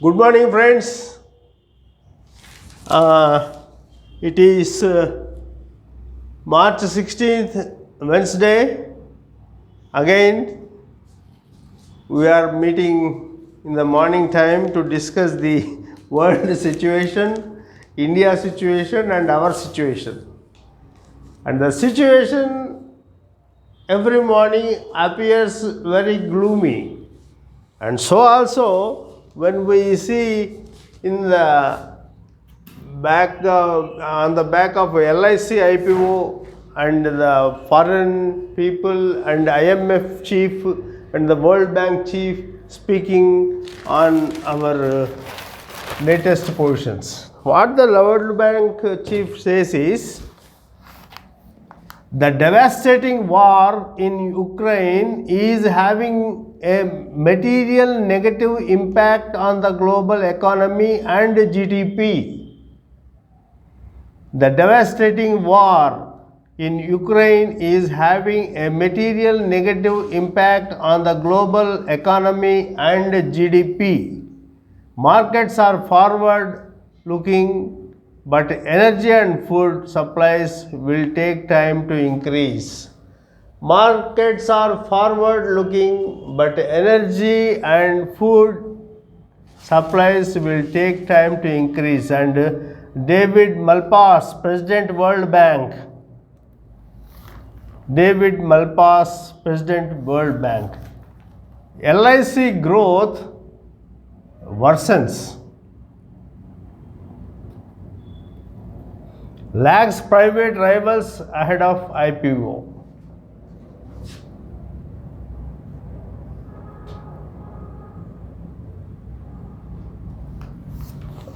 Good morning, friends. It is March 16th, Wednesday. Again, we are meeting in the morning time to discuss the world situation, India situation, and our situation. And the situation every morning appears very gloomy. And so also, when we see in the on the back of LIC IPO and the foreign people and IMF chief and the World Bank chief speaking on our latest positions. What the World Bank chief says is, the devastating war in Ukraine is having a material negative impact on the global economy and GDP. The devastating war in Ukraine is having a material negative impact on the global economy and GDP. Markets are forward looking, but energy and food supplies will take time to increase. Markets are forward looking, but energy and food supplies will take time to increase. And David Malpass, President World Bank. David Malpass, President World Bank. LIC growth worsens. Lags private rivals ahead of IPO.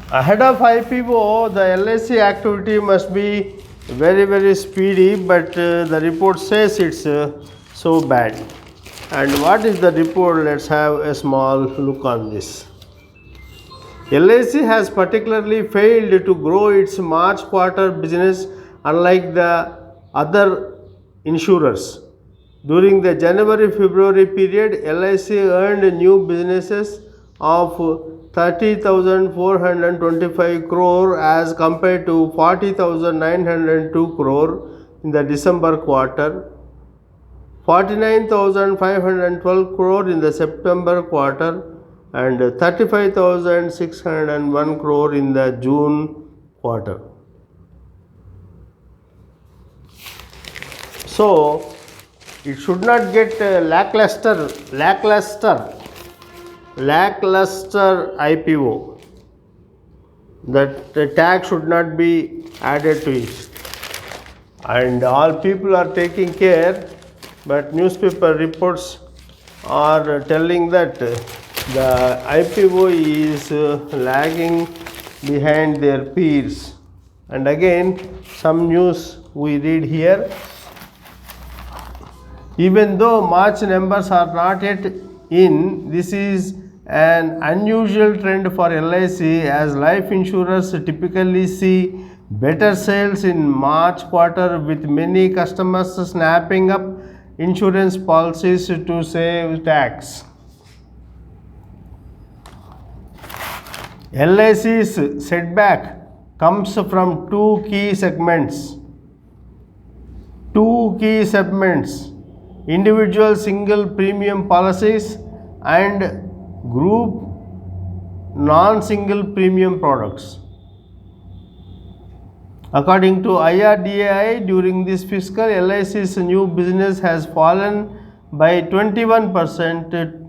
Ahead of IPO, the LIC activity must be very speedy, but the report says it's so bad. And what is the report? Let's have a small look on this. LIC has particularly failed to grow its March quarter business unlike the other insurers. During the January-February period, LIC earned new businesses of 30,425 crore as compared to 40,902 crore in the December quarter, 49,512 crore in the September quarter, and 35,601 crore in the June quarter. So it should not get lackluster IPO. That the tag should not be added to it. And all people are taking care, but newspaper reports are telling that the IPO is lagging behind their peers. And again, some news we read here. Even though March numbers are not yet in, this is an unusual trend for LIC, as life insurers typically see better sales in March quarter, with many customers snapping up insurance policies to save tax. LIC's setback comes from two key segments. Individual single premium policies and group non-single premium products. According to IRDAI, during this fiscal, LIC's new business has fallen by 21% to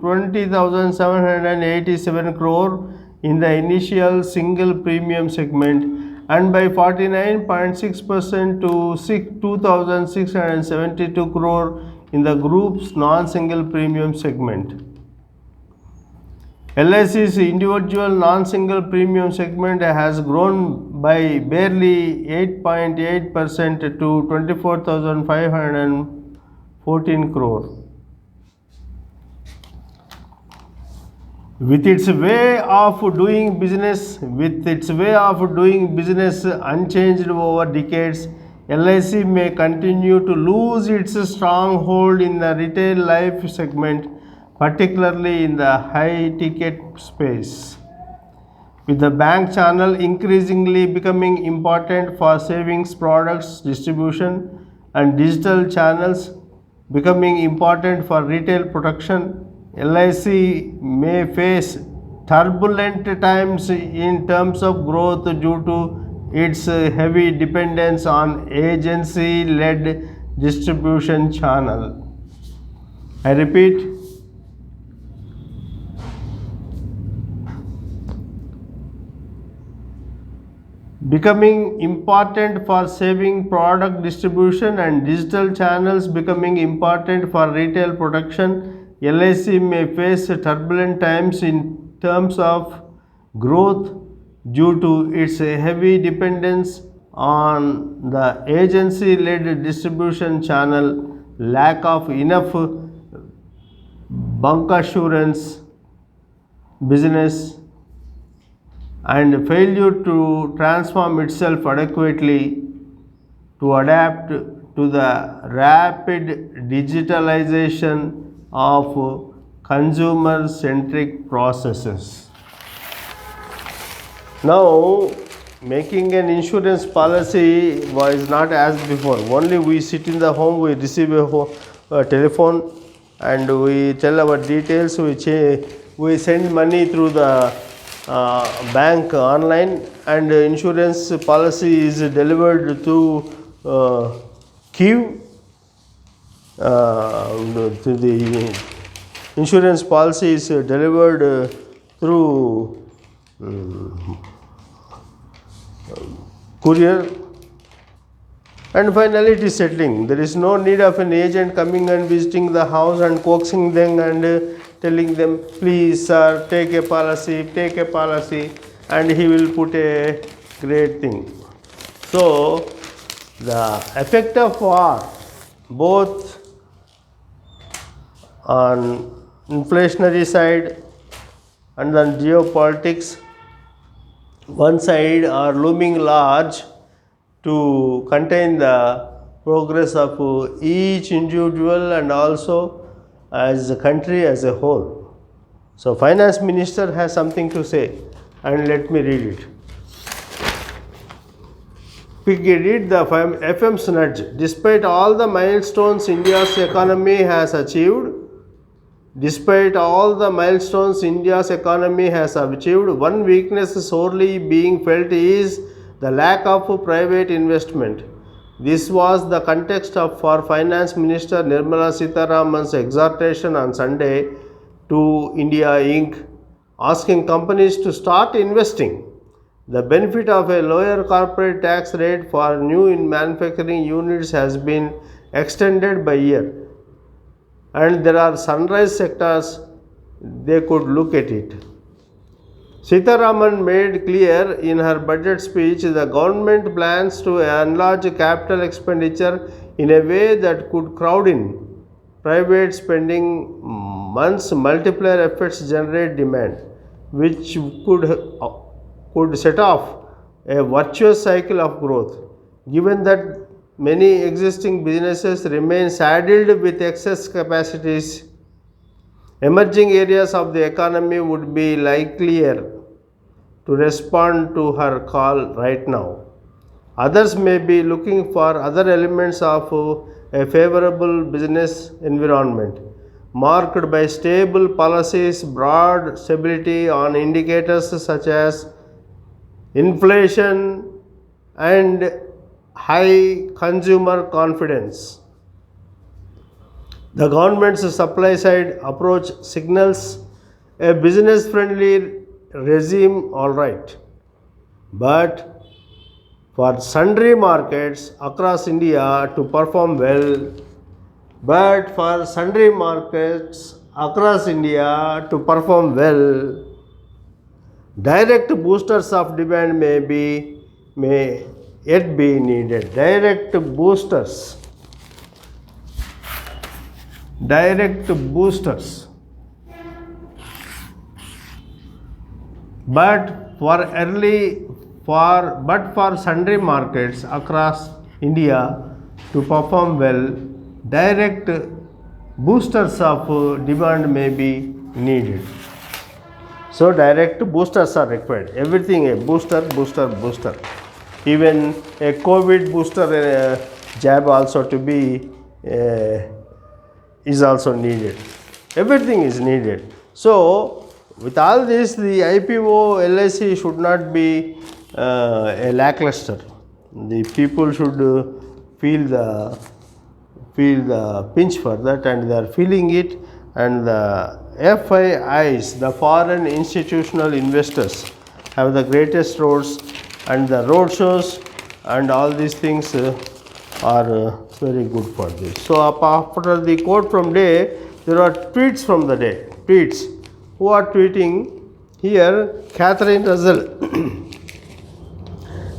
20,787 crore in the initial single premium segment, and by 49.6% to 2,672 crore in the group's non-single premium segment. LIC's individual non-single premium segment has grown by barely 8.8% to 24,514 crore. With its way of doing business unchanged over decades, LIC may continue to lose its stronghold in the retail life segment, particularly in the high ticket space. With the bank channel increasingly becoming important for savings products distribution and digital channels becoming important for retail protection, LIC may face turbulent times in terms of growth due to its heavy dependence on agency-led distribution channel. I repeat, becoming important for saving product distribution and digital channels becoming important for retail production, LIC may face turbulent times in terms of growth due to its heavy dependence on the agency-led distribution channel, lack of enough bancassurance business, and failure to transform itself adequately to adapt to the rapid digitalization of consumer-centric processes. Now, making an insurance policy was not as before. Only we sit in the home, we receive a telephone, and we tell our details. We send money through the bank online, and insurance policy is delivered through queue. To the insurance policy is delivered through courier, and finally it is settling. There is no need of an agent coming and visiting the house and coaxing them and telling them, please sir, take a policy, and he will put a great thing. So the effect of war, both on inflationary side and on geopolitics, one side are looming large to contain the progress of each individual and also as a country as a whole. So finance minister has something to say, and let me read it. We read the FM's nudge. Despite all the milestones India's economy has achieved, one weakness sorely being felt is the lack of private investment. This was the context for Finance Minister Nirmala Sitharaman's exhortation on Sunday to India Inc., asking companies to start investing. The benefit of a lower corporate tax rate for new manufacturing units has been extended by a year, and there are sunrise sectors they could look at it. Sitharaman made clear in her budget speech the government plans to enlarge capital expenditure in a way that could crowd in private spending once multiplier effects generate demand, which could set off a virtuous cycle of growth. Given that many existing businesses remain saddled with excess capacities, emerging areas of the economy would be likelier to respond to her call right now. Others may be looking for other elements of a favorable business environment, marked by stable policies, broad stability on indicators such as inflation and high consumer confidence. The government's supply side approach signals a business friendly regime, all right, but for sundry markets across India to perform well, direct boosters of demand may yet be needed. Direct boosters. But for sundry markets across India to perform well, direct boosters of demand may be needed. So direct boosters are required. Everything a booster, booster, booster. Even a COVID booster jab also to be is also needed. Everything is needed. So with all this, the IPO LIC should not be a lackluster. The people should feel the pinch for that, and they are feeling it. And the FIIs, the foreign institutional investors, have the greatest roles, and the road shows and all these things are very good for this. So after the quote from day, there are tweets from the day. Tweets. Who are tweeting? Here, Catherine Russell.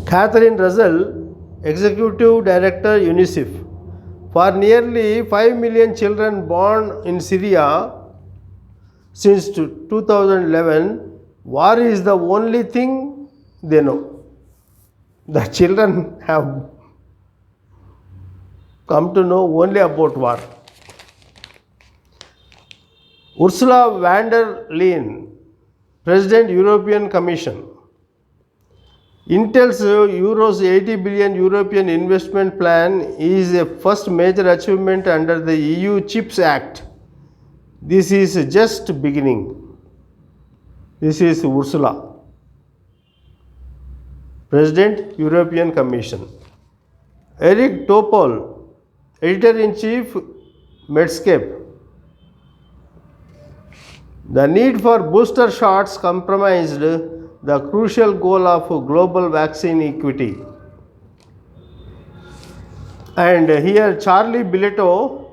Catherine Russell, Executive Director, UNICEF. For nearly 5 million children born in Syria since 2011, war is the only thing they know. The children have come to know only about war. Ursula von der Leyen, President, European Commission. Intel's euros 80 billion European investment plan is a first major achievement under the EU Chips Act. This is just beginning. This is Ursula, President, European Commission. Eric Topol, Editor-in-Chief, Medscape. The need for booster shots compromised the crucial goal of global vaccine equity. And here Charlie Bilello,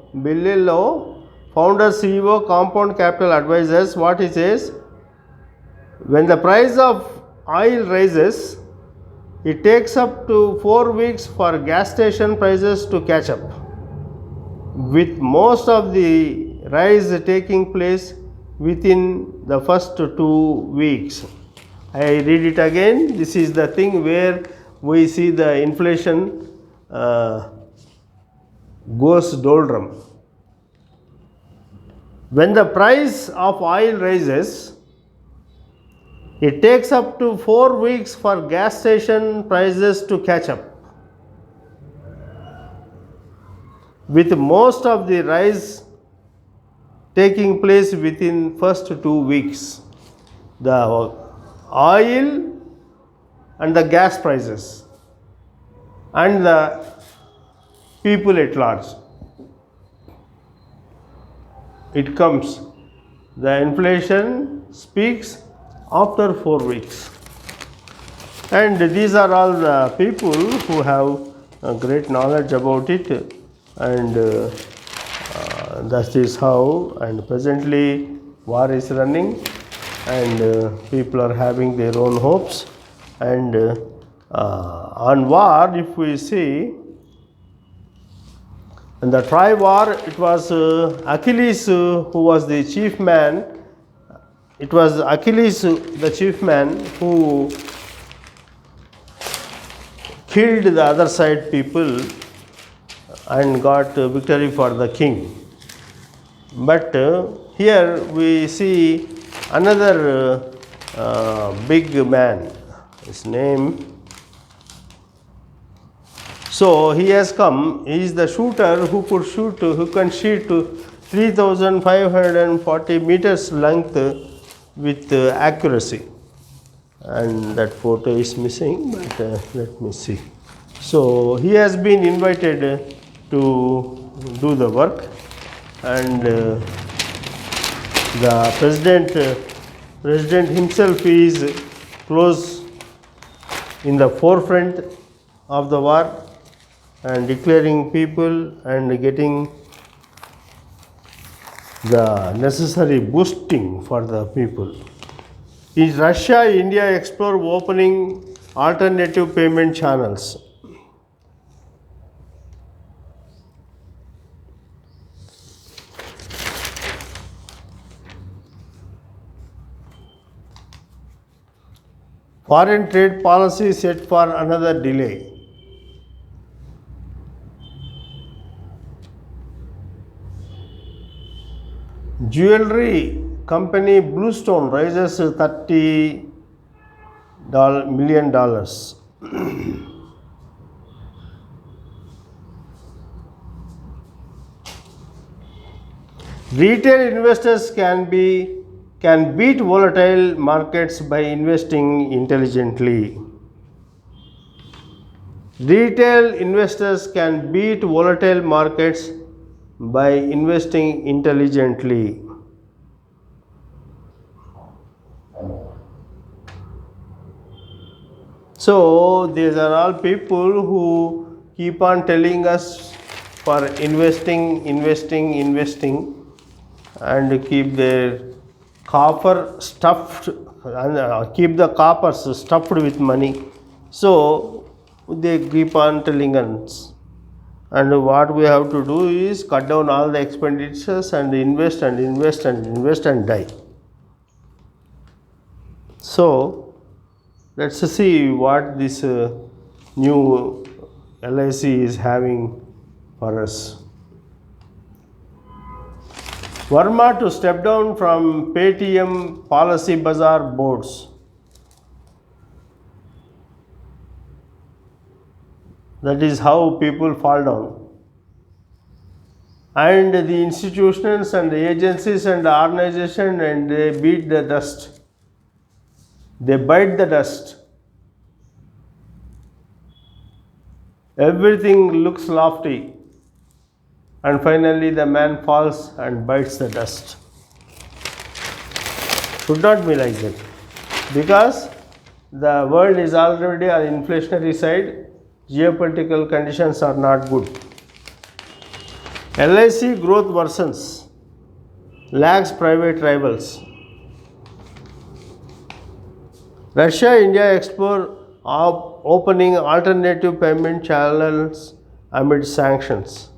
founder, CEO, Compound Capital Advisors, what he says: when the price of oil rises, it takes up to 4 weeks for gas station prices to catch up, with most of the rise taking place within the first 2 weeks. I read it again. This is the thing where we see the inflation goes doldrum. When the price of oil rises, it takes up to 4 weeks for gas station prices to catch up, with most of the rise taking place within first 2 weeks. The oil and the gas prices and the people at large. It comes. The inflation speaks after 4 weeks. And these are all the people who have great knowledge about it, and that is how. And presently war is running, and people are having their own hopes. And on war, if we see, in the Troy war, it was Achilles who was the chief man. It was Achilles, the chief man, who killed the other side people and got victory for the king. But here we see another big man, his name. So he has come. He is the shooter who can shoot 3,540 meters length with accuracy. And that photo is missing, but let me see. So he has been invited to do the work, and the president himself is close in the forefront of the war and declaring people and getting the necessary boosting for the people. Is Russia, India explore opening alternative payment channels? Foreign trade policy set for another delay. Jewelry company Bluestone raises $30 million. Retail investors can beat volatile markets by investing intelligently. Retail investors can beat volatile markets by investing intelligently. So these are all people who keep on telling us for investing and keep their copper stuffed and keep the coppers stuffed with money. So they keep on telling us, and what we have to do is cut down all the expenditures and invest and die. So let's see what this new LIC is having for us. Verma to step down from Paytm Policy Bazaar boards. That is how people fall down. And the institutions and the agencies and the organization, and they beat the dust. They bite the dust. Everything looks lofty, and finally the man falls and bites the dust. Should not be like that, because the world is already on inflationary side. Geopolitical conditions are not good. LIC growth worsens, lags private rivals. Russia-India explore opening alternative payment channels amid sanctions.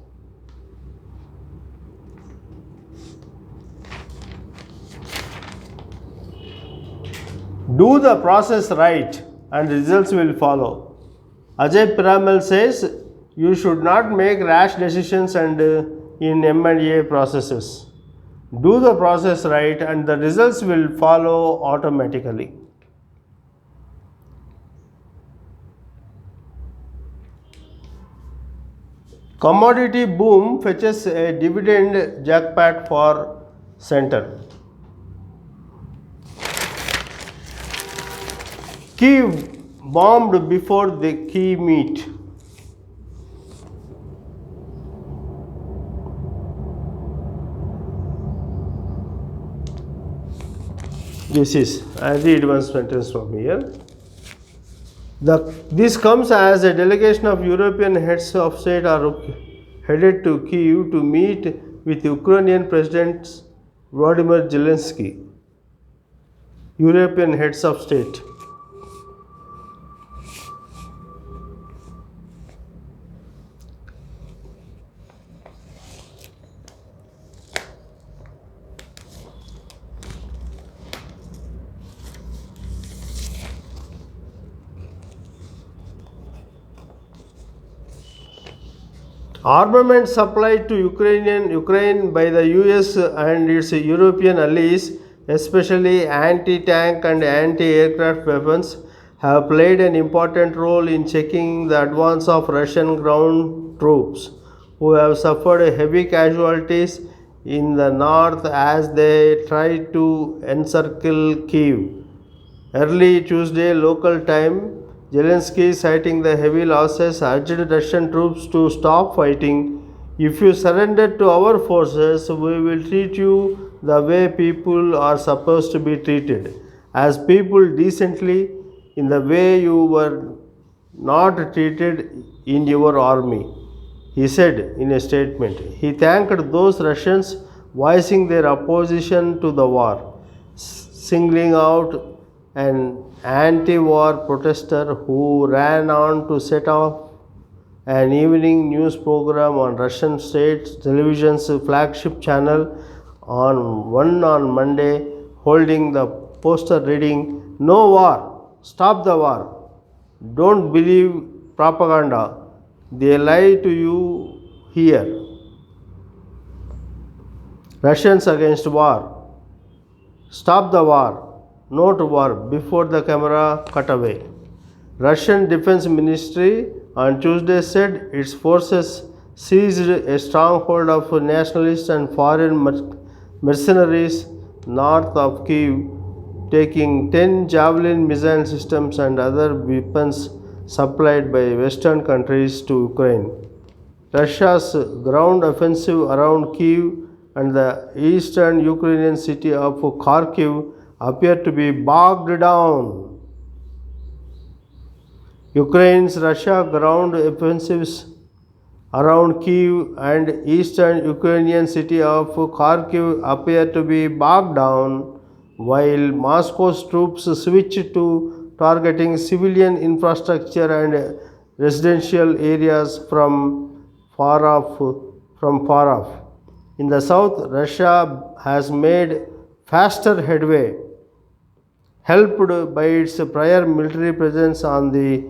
Do the process right and results will follow. Ajay Piramal says you should not make rash decisions and in M&A processes. Do the process right and the results will follow automatically. Commodity boom fetches a dividend jackpot for center. Kyiv bombed before the key meet. I read one sentence from here. This comes as a delegation of European heads of state are headed to Kyiv to meet with Ukrainian President Vladimir Zelensky. European heads of state. Armament supplied to Ukraine by the US and its European allies, especially anti-tank and anti-aircraft weapons, have played an important role in checking the advance of Russian ground troops, who have suffered heavy casualties in the north as they try to encircle Kyiv. Early Tuesday local time, Zelensky, citing the heavy losses, urged Russian troops to stop fighting. If you surrender to our forces, we will treat you the way people are supposed to be treated, as people decently, in the way you were not treated in your army, he said in a statement. He thanked those Russians voicing their opposition to the war, singling out an anti-war protester who ran on to set off an evening news program on Russian state television's flagship channel on Monday, holding the poster reading, "No war, stop the war, don't believe propaganda, they lie to you here." Russians against war. Stop the war. No to war. Before the camera cut away. Russian Defense Ministry on Tuesday said its forces seized a stronghold of nationalists and foreign mercenaries north of Kiev, taking 10 Javelin missile systems and other weapons supplied by Western countries to Ukraine. Russia's ground offensive around Kiev and the eastern Ukrainian city of Kharkiv appear to be bogged down. Ukraine's Russia ground offensives around Kiev and eastern Ukrainian city of Kharkiv appear to be bogged down, while Moscow's troops switch to targeting civilian infrastructure and residential areas from far off. In the south, Russia has made faster headway, helped by its prior military presence on the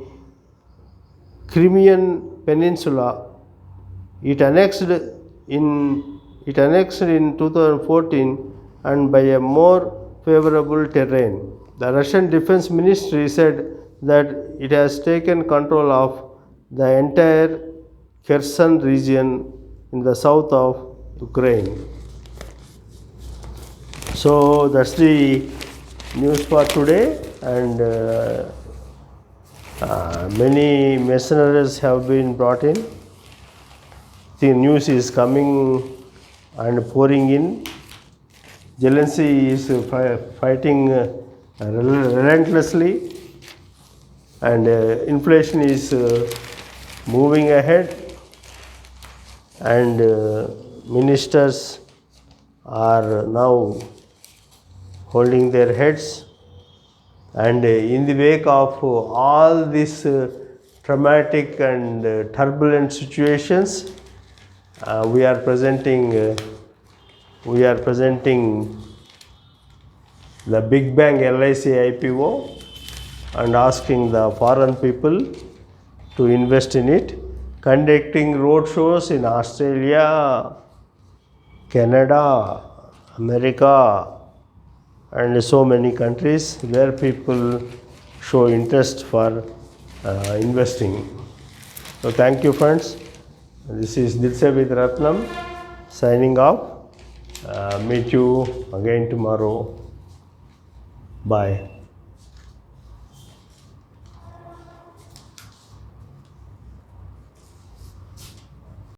Crimean Peninsula. It annexed in 2014 and by a more favorable terrain. The Russian Defense Ministry said that it has taken control of the entire Kherson region in the south of Ukraine. So that's the news for today, and many mercenaries have been brought in. The news is coming and pouring in. Zelensky is fighting relentlessly, and inflation is moving ahead, and ministers are now holding their heads. And in the wake of all these traumatic and turbulent situations, we are presenting the Big Bang LIC IPO and asking the foreign people to invest in it, conducting road shows in Australia, Canada, America, and so many countries where people show interest for investing. So thank you, friends. This is Dilse with Ratnam signing off. Meet you again tomorrow. Bye.